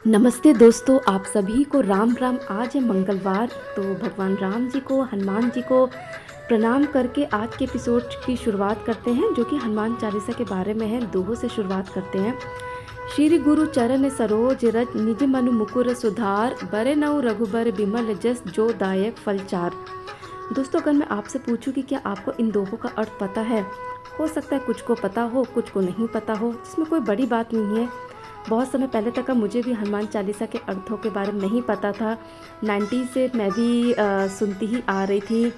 नमस्ते दोस्तों, आप सभी को राम राम। आज है मंगलवार, तो भगवान राम जी को, हनुमान जी को प्रणाम करके आज के एपिसोड की शुरुआत करते हैं, जो कि हनुमान चालीसा के बारे में है। दोहों से शुरुआत करते हैं। श्री गुरु चरण सरोज रज निज मनु मुकुर सुधार, बरे नऊ रघुबर बिमल जस जो दायक फल चार। दोस्तों, अगर मैं आपसे पूछूं कि क्या आपको इन दोहों का अर्थ पता है? हो सकता है कुछ को पता हो, कुछ को नहीं पता हो, इसमें कोई बड़ी बात नहीं है। बहुत समय पहले तक का मुझे भी हनुमान चालीसा के अर्थों के बारे में नहीं पता था। 90 से मैं भी सुनती ही आ रही थी।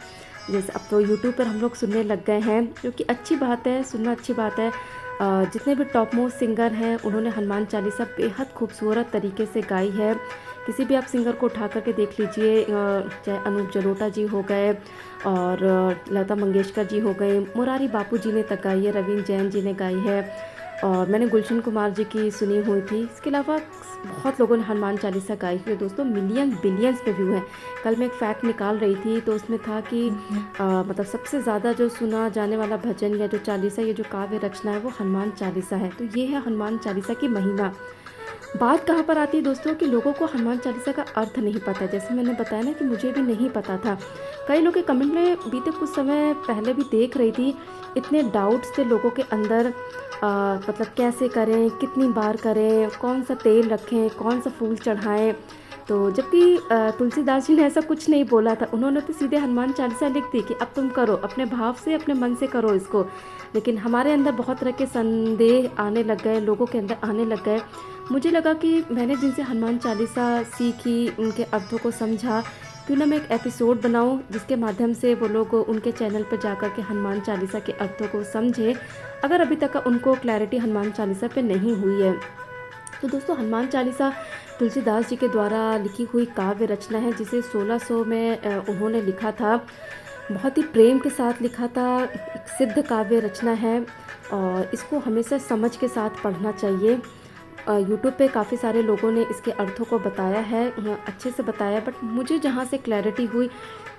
जैसे अब तो यूट्यूब पर हम लोग सुनने लग गए हैं, जो कि अच्छी बात है, सुनना अच्छी बात है। जितने भी टॉप मोस्ट सिंगर हैं, उन्होंने हनुमान चालीसा बेहद खूबसूरत तरीके से गाई है। किसी भी आप सिंगर को उठा करके देख लीजिए, चाहे अनूप जलोटा जी हो गए और लता मंगेशकर जी हो गए, मुरारी बापू जी ने तक गाई है, रवीन जैन जी ने गाई है, और मैंने गुलशन कुमार जी की सुनी हुई थी। इसके अलावा बहुत लोगों ने हनुमान चालीसा गाई हुई है। दोस्तों, मिलियन बिलियंस पे व्यू हैं। कल मैं एक फैक्ट निकाल रही थी, तो उसमें था कि मतलब सबसे ज़्यादा जो सुना जाने वाला भजन या जो चालीसा, ये जो काव्य रचना है, वो हनुमान चालीसा है। तो ये है हनुमान चालीसा की महिमा। बात कहाँ पर आती है दोस्तों, कि लोगों को हनुमान चालीसा का अर्थ नहीं पता है। जैसे मैंने बताया ना कि मुझे भी नहीं पता था। कई लोग के कमेंट में बीते कुछ समय पहले भी देख रही थी, इतने डाउट्स थे लोगों के अंदर। मतलब कैसे करें, कितनी बार करें, कौन सा तेल रखें, कौन सा फूल चढ़ाएं। तो जबकि तुलसीदास जी ने ऐसा कुछ नहीं बोला था। उन्होंने तो सीधे हनुमान चालीसा लिख दी कि अब तुम करो, अपने भाव से, अपने मन से करो इसको। लेकिन हमारे अंदर बहुत तरह के संदेह आने लग गए, लोगों के अंदर आने लग गए। मुझे लगा कि मैंने जिनसे हनुमान चालीसा सीखी, उनके अर्थों को समझा, क्यों ना मैं एक एपिसोड बनाऊं, जिसके माध्यम से वो लोग उनके चैनल पर जाकर के हनुमान चालीसा के अर्थों को समझें, अगर अभी तक उनको क्लैरिटी हनुमान चालीसा पे नहीं हुई है। तो दोस्तों, हनुमान चालीसा तुलसीदास जी के द्वारा लिखी हुई काव्य रचना है, जिसे 1600 में उन्होंने लिखा था। बहुत ही प्रेम के साथ लिखा था, एक सिद्ध काव्य रचना है, और इसको हमेशा समझ के साथ पढ़ना चाहिए। यूट्यूब पे काफ़ी सारे लोगों ने इसके अर्थों को बताया है, अच्छे से बताया, बट मुझे जहाँ से क्लैरिटी हुई,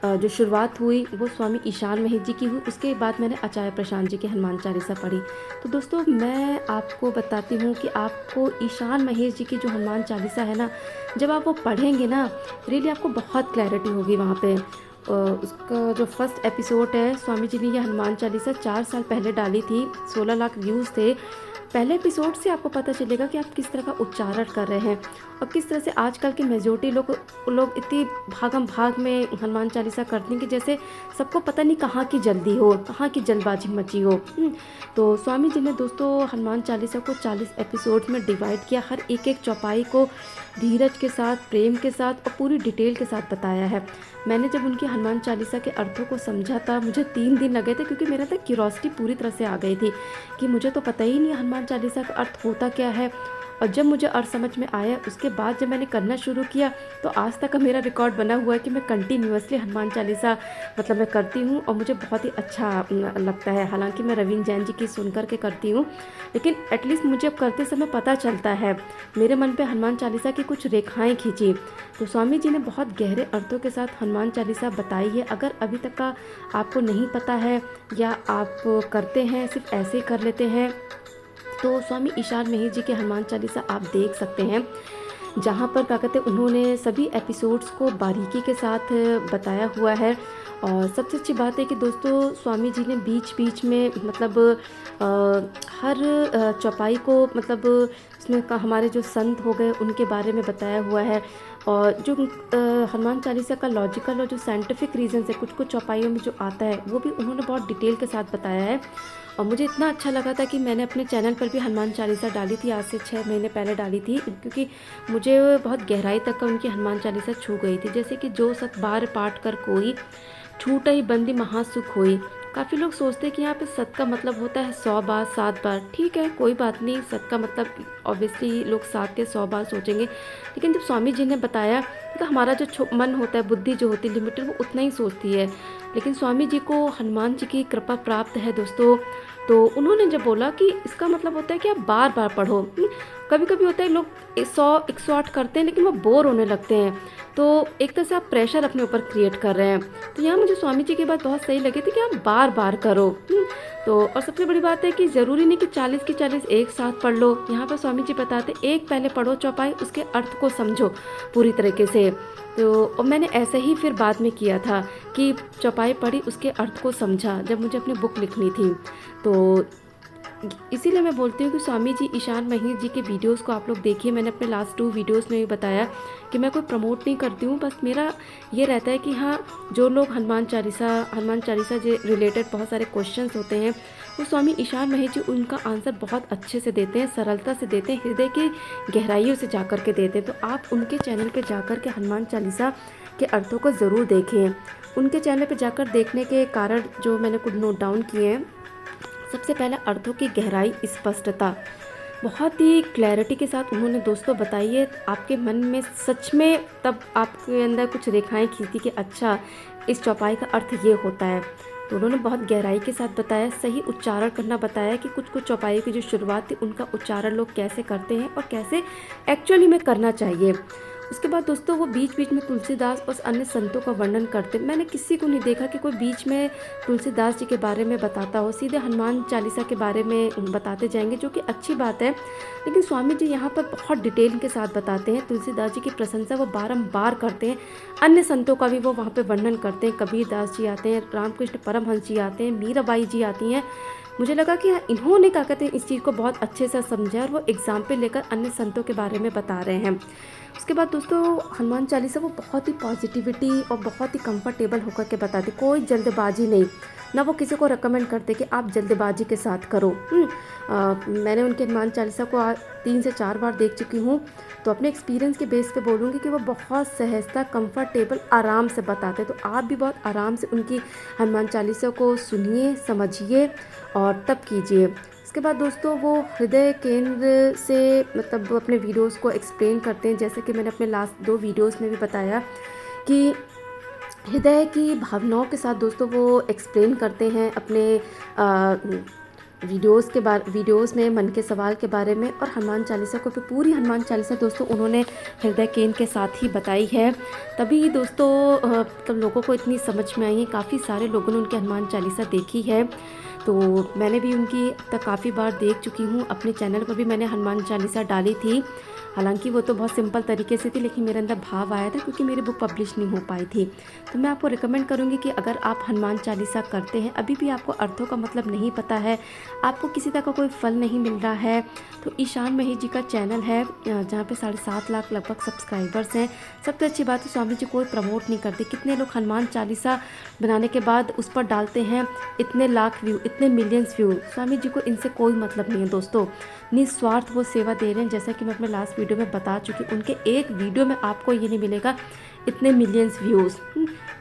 जो शुरुआत हुई, वो स्वामी ईशान महेश जी की हुई। उसके बाद मैंने आचार्य प्रशांत जी की हनुमान चालीसा पढ़ी। तो दोस्तों, मैं आपको बताती हूँ कि आपको ईशान महेश जी की जो हनुमान चालीसा है ना, जब आप वो पढ़ेंगे ना, रियली आपको बहुत क्लैरिटी होगी वहाँ पे। उसका जो फर्स्ट एपिसोड है, स्वामी जी ने ये हनुमान चालीसा 4 साल पहले डाली थी। 16 लाख व्यूज़ थे। पहले एपिसोड से आपको पता चलेगा कि आप किस तरह का उच्चारण कर रहे हैं, और किस तरह से आजकल के मेजोरिटी लोग इतनी भागम भाग में हनुमान चालीसा करते हैं कि जैसे सबको पता नहीं कहाँ की जल्दी हो, कहाँ की जल्दबाजी मची हो। तो स्वामी जी ने दोस्तों हनुमान चालीसा को 40 एपिसोड में डिवाइड किया। हर एक एक चौपाई को धीरज के साथ, प्रेम के साथ और पूरी डिटेल के साथ बताया है। मैंने जब उनकी हनुमान चालीसा के अर्थों को समझा था, मुझे 3 दिन लगे थे, क्योंकि मेरा तक क्यूरोसिटी पूरी तरह से आ गई थी कि मुझे तो पता ही नहीं हनुमान चालीसा का अर्थ होता क्या है। और जब मुझे अर्थ समझ में आया, उसके बाद जब मैंने करना शुरू किया, तो आज तक का मेरा रिकॉर्ड बना हुआ है कि मैं कंटिन्यूअसली हनुमान चालीसा मतलब मैं करती हूँ, और मुझे बहुत ही अच्छा लगता है। हालांकि मैं रवीन जैन जी की सुन कर के करती हूँ, लेकिन एटलीस्ट मुझे अब करते समय पता चलता है। मेरे मन पे हनुमान चालीसा की कुछ रेखाएं खींची। तो स्वामी जी ने बहुत गहरे अर्थों के साथ हनुमान चालीसा बताई है। अगर अभी तक का आपको नहीं पता है, या आप करते हैं सिर्फ ऐसे ही कर लेते हैं, तो स्वामी ईशान महेश जी के हनुमान चालीसा आप देख सकते हैं, जहाँ पर क्या कहते हैं, उन्होंने सभी एपिसोड्स को बारीकी के साथ बताया हुआ है। और सबसे अच्छी बात है कि दोस्तों, स्वामी जी ने बीच बीच में मतलब हर चौपाई को मतलब उसमें हमारे जो संत हो गए उनके बारे में बताया हुआ है। और जो हनुमान चालीसा का लॉजिकल और जो साइंटिफिक रीज़न है, कुछ कुछ चौपाइयों में जो आता है, वो भी उन्होंने बहुत डिटेल के साथ बताया है। और मुझे इतना अच्छा लगा था कि मैंने अपने चैनल पर भी हनुमान चालीसा डाली थी, आज से 6 महीने पहले डाली थी, क्योंकि मुझे बहुत गहराई तक का उनकी हनुमान चालीसा छू गई थी। जैसे कि जो 7 बार पाठ कर कोई, छूटई बंदी महासुख होई। काफ़ी लोग सोचते हैं कि यहाँ पे सत का मतलब होता है 100 बार, 7 बार। ठीक है, कोई बात नहीं, सत का मतलब ऑब्वियसली लोग 7 के 100 बार सोचेंगे, लेकिन जब स्वामी जी ने बताया, तो हमारा जो मन होता है, बुद्धि जो होती है लिमिटेड, वो उतना ही सोचती है। लेकिन स्वामी जी को हनुमान जी की कृपा प्राप्त है दोस्तों। तो उन्होंने जब बोला कि इसका मतलब होता है कि आप बार बार पढ़ो, कभी कभी होता है लोग 100 108 करते हैं लेकिन वो बोर होने लगते हैं, तो एक तरह से आप प्रेशर अपने ऊपर क्रिएट कर रहे हैं। तो यहाँ मुझे स्वामी जी की बात बहुत सही लगी थी कि आप बार बार करो। तो और सबसे बड़ी बात है कि ज़रूरी नहीं कि 40 की 40 एक साथ पढ़ लो। यहाँ पर स्वामी जी बताते एक पहले पढ़ो चौपाई, उसके अर्थ को समझो पूरी तरीके से। तो और मैंने ऐसे ही फिर बाद में किया था कि चौपाई पढ़ी, उसके अर्थ को समझा जब मुझे अपनी बुक लिखनी थी। तो इसीलिए मैं बोलती हूँ कि स्वामी जी ईशान महिर जी के वीडियोस को आप लोग देखिए। मैंने अपने लास्ट 2 वीडियोस में भी बताया कि मैं कोई प्रमोट नहीं करती हूँ, बस मेरा ये रहता है कि हाँ, जो लोग हनुमान चालीसा जे रिलेटेड बहुत सारे क्वेश्चंस होते हैं वो स्वामी ईशान महिर जी उनका आंसर बहुत अच्छे से देते हैं, सरलता से देते हैं, हृदय की गहराइयों से जा कर के देते हैं। तो आप उनके चैनल पर जा कर के हनुमान चालीसा के अर्थों को ज़रूर देखें। उनके चैनल पर जाकर देखने के कारण जो मैंने कुछ नोट डाउन किए हैं, सबसे पहला अर्थों की गहराई, स्पष्टता, बहुत ही क्लैरिटी के साथ उन्होंने दोस्तों बताई है। आपके मन में सच में तब आपके अंदर कुछ रेखाएं खींचती कि अच्छा इस चौपाई का अर्थ ये होता है। तो उन्होंने बहुत गहराई के साथ बताया, सही उच्चारण करना बताया कि कुछ कुछ चौपाई की जो शुरुआत थी उनका उच्चारण लोग कैसे करते हैं और कैसे एक्चुअली में करना चाहिए। उसके बाद दोस्तों वो बीच बीच में तुलसीदास और अन्य संतों का वर्णन करते। मैंने किसी को नहीं देखा कि कोई बीच में तुलसीदास जी के बारे में बताता हो, सीधे हनुमान चालीसा के बारे में बताते जाएंगे, जो कि अच्छी बात है। लेकिन स्वामी जी यहाँ पर बहुत डिटेल के साथ बताते हैं। तुलसीदास जी की प्रशंसा वो बारंबार करते हैं, अन्य संतों का भी वो वहाँ पर वर्णन करते हैं। कबीरदास जी आते हैं, रामकृष्ण परमहंस जी आते हैं, मीराबाई जी आती हैं। मुझे लगा कि इन्होंने क्या कहते हैं इस चीज़ को बहुत अच्छे से समझा और वो एग्जाम्पल लेकर अन्य संतों के बारे में बता रहे हैं। उसके बाद दोस्तों हनुमान चालीसा वो बहुत ही पॉजिटिविटी और बहुत ही कंफर्टेबल होकर के बताते, कोई जल्दबाजी नहीं, ना वो किसी को रेकमेंड करते कि आप जल्दबाजी के साथ करो। मैंने उनके हनुमान चालीसा को 3 से 4 बार देख चुकी हूँ, तो अपने एक्सपीरियंस के बेस पे बोलूँगी कि वो बहुत सहजता, कंफर्टेबल, आराम से बताते। तो आप भी बहुत आराम से उनकी हनुमान चालीसा को सुनिए, समझिए और तब कीजिए। इसके बाद दोस्तों वो हृदय केंद्र से मतलब अपने वीडियोस को एक्सप्लेन करते हैं, जैसे कि मैंने अपने लास्ट 2 वीडियोस में भी बताया कि हृदय की भावनाओं के साथ दोस्तों वो एक्सप्लेन करते हैं अपने वीडियोस में मन के सवाल के बारे में। और हनुमान चालीसा को पूरी हनुमान चालीसा दोस्तों उन्होंने हृदय केंद्र के साथ ही बताई है, तभी दोस्तों तब लोगों को इतनी समझ में आई है। काफ़ी सारे लोगों ने उनकी हनुमान चालीसा देखी है, तो मैंने भी उनकी तक काफ़ी बार देख चुकी हूँ। अपने चैनल पर भी मैंने हनुमान चालीसा डाली थी, हालांकि वो तो बहुत सिंपल तरीके से थी, लेकिन मेरे अंदर भाव आया था क्योंकि मेरी बुक पब्लिश नहीं हो पाई थी। तो मैं आपको रिकमेंड करूँगी कि अगर आप हनुमान चालीसा करते हैं, अभी भी आपको अर्थों का मतलब नहीं पता है, आपको किसी तरह का कोई फल नहीं मिल रहा है, तो ईशान महिर जी का चैनल है जहाँ पे 7.5 लाख लगभग सब्सक्राइबर्स हैं। सबसे अच्छी बात है स्वामी जी कोई प्रमोट नहीं करते। कितने लोग हनुमान चालीसा बनाने के बाद उस पर डालते हैं इतने लाख व्यू, इतने मिलियंस व्यू। स्वामी जी को इनसे कोई मतलब नहीं है दोस्तों, निस्वार्थ वो सेवा दे रहे हैं। जैसा कि मैं अपने लास्ट वीडियो में बता चुकी, उनके एक वीडियो में आपको ये नहीं मिलेगा इतने मिलियंस व्यूज़।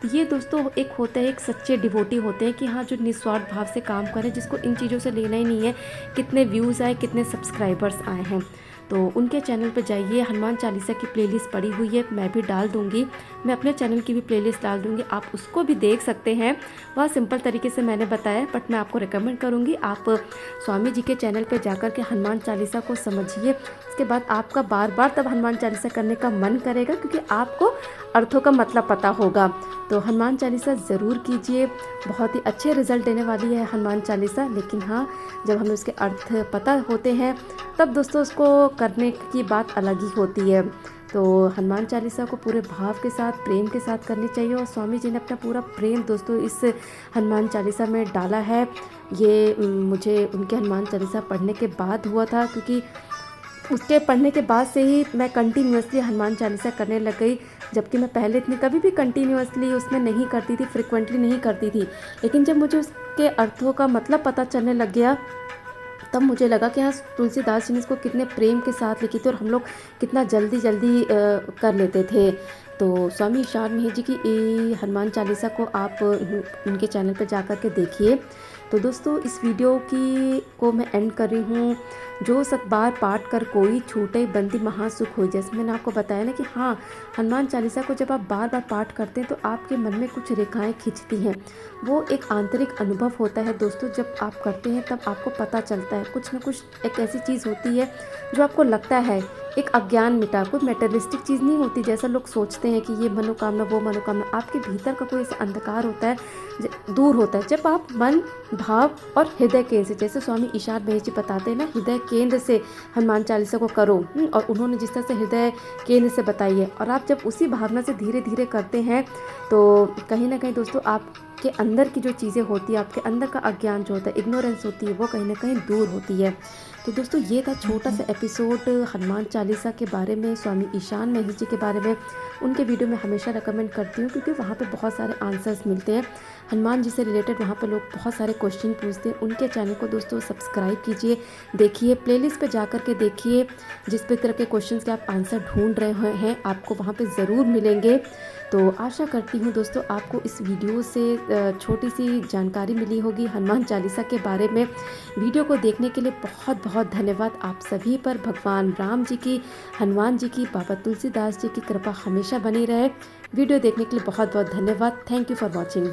तो ये दोस्तों एक होता है, एक सच्चे डिवोटी होते हैं कि हाँ, जो निस्वार्थ भाव से काम करें, जिसको इन चीज़ों से लेना ही नहीं है कितने व्यूज़ आए, कितने सब्सक्राइबर्स आए हैं। तो उनके चैनल पर जाइए, हनुमान चालीसा की प्लेलिस्ट पड़ी हुई है, मैं भी डाल दूँगी, मैं अपने चैनल की भी प्लेलिस्ट डाल दूँगी, आप उसको भी देख सकते हैं। बहुत सिंपल तरीके से मैंने बताया, बट मैं आपको रिकमेंड करूँगी आप स्वामी जी के चैनल पर जाकर के हनुमान चालीसा को समझिए। उसके बाद आपका बार बार तब हनुमान चालीसा करने का मन करेगा, क्योंकि आपको अर्थों का मतलब पता होगा। तो हनुमान चालीसा ज़रूर कीजिए, बहुत ही अच्छे रिजल्ट देने वाली है हनुमान चालीसा। लेकिन हाँ, जब हमें उसके अर्थ पता होते हैं तब दोस्तों उसको करने की बात अलग ही होती है। तो हनुमान चालीसा को पूरे भाव के साथ, प्रेम के साथ करनी चाहिए, और स्वामी जी ने अपना पूरा प्रेम दोस्तों इस हनुमान चालीसा में डाला है। ये मुझे उनके हनुमान चालीसा पढ़ने के बाद हुआ था, क्योंकि उसके पढ़ने के बाद से ही मैं कंटिन्यूअसली हनुमान चालीसा करने लग गई, जबकि मैं पहले इतनी कभी भी कंटिन्यूअसली उसमें नहीं करती थी, फ्रिक्वेंटली नहीं करती थी। लेकिन जब मुझे उसके अर्थों का मतलब पता चलने लग गया, तब मुझे लगा कि हाँ, तुलसीदास जी ने इसको कितने प्रेम के साथ लिखी थी और हम लोग कितना जल्दी जल्दी कर लेते थे। तो स्वामी ईशान महिर जी की हनुमान चालीसा को आप उनके चैनल पर जा कर के देखिए। तो दोस्तों इस वीडियो को मैं एंड कर रही हूँ। जो सत बार पाठ कर कोई छूटे बंदी महासुख हो। जैसे मैंने आपको बताया ना कि हाँ, हनुमान चालीसा को जब आप बार बार पाठ करते हैं तो आपके मन में कुछ रेखाएं खिंचती हैं। वो एक आंतरिक अनुभव होता है दोस्तों, जब आप करते हैं तब आपको पता चलता है कुछ ना कुछ एक ऐसी चीज़ होती है जो आपको लगता है एक अज्ञान मिटा। कोई मेटेरियलिस्टिक चीज़ नहीं होती जैसा लोग सोचते हैं कि ये मनोकामना वो मनोकामना। आपके भीतर का कोई ऐसा अंधकार होता है, दूर होता है जब आप मन, भाव और हृदय केंद्र से, जैसे स्वामी ईशान महेश जी बताते हैं ना, हृदय केंद्र से हनुमान चालीसा को करो। और उन्होंने जिस तरह से हृदय केंद्र से बताई है, और आप जब उसी भावना से धीरे धीरे करते हैं तो कहीं ना कहीं दोस्तों आपके अंदर की जो चीज़ें होती है, आपके अंदर का अज्ञान जो होता है, इग्नोरेंस होती है, वो कहीं ना कहीं दूर होती है। तो दोस्तों ये था छोटा सा एपिसोड हनुमान चालीसा के बारे में, स्वामी ईशान महेश जी के बारे में। उनके वीडियो मैं हमेशा रिकमेंड करती हूँ क्योंकि वहाँ पे बहुत सारे आंसर्स मिलते हैं हनुमान जी से रिलेटेड। वहाँ पे लोग बहुत सारे क्वेश्चन पूछते हैं। उनके चैनल को दोस्तों सब्सक्राइब कीजिए, देखिए, प्लेलिस्ट पे जा कर के देखिए, जिस भी तरह के क्वेश्चंस के आप आंसर ढूंढ रहे हैं आपको वहाँ पे ज़रूर मिलेंगे। तो आशा करती हूँ दोस्तों आपको इस वीडियो से छोटी सी जानकारी मिली होगी हनुमान चालीसा के बारे में। वीडियो को देखने के लिए बहुत बहुत धन्यवाद आप सभी पर। भगवान राम जी की, हनुमान जी की, बाबा तुलसीदास जी की कृपा हमेशा बनी रहे। वीडियो देखने के लिए बहुत बहुत धन्यवाद। Thank you for watching.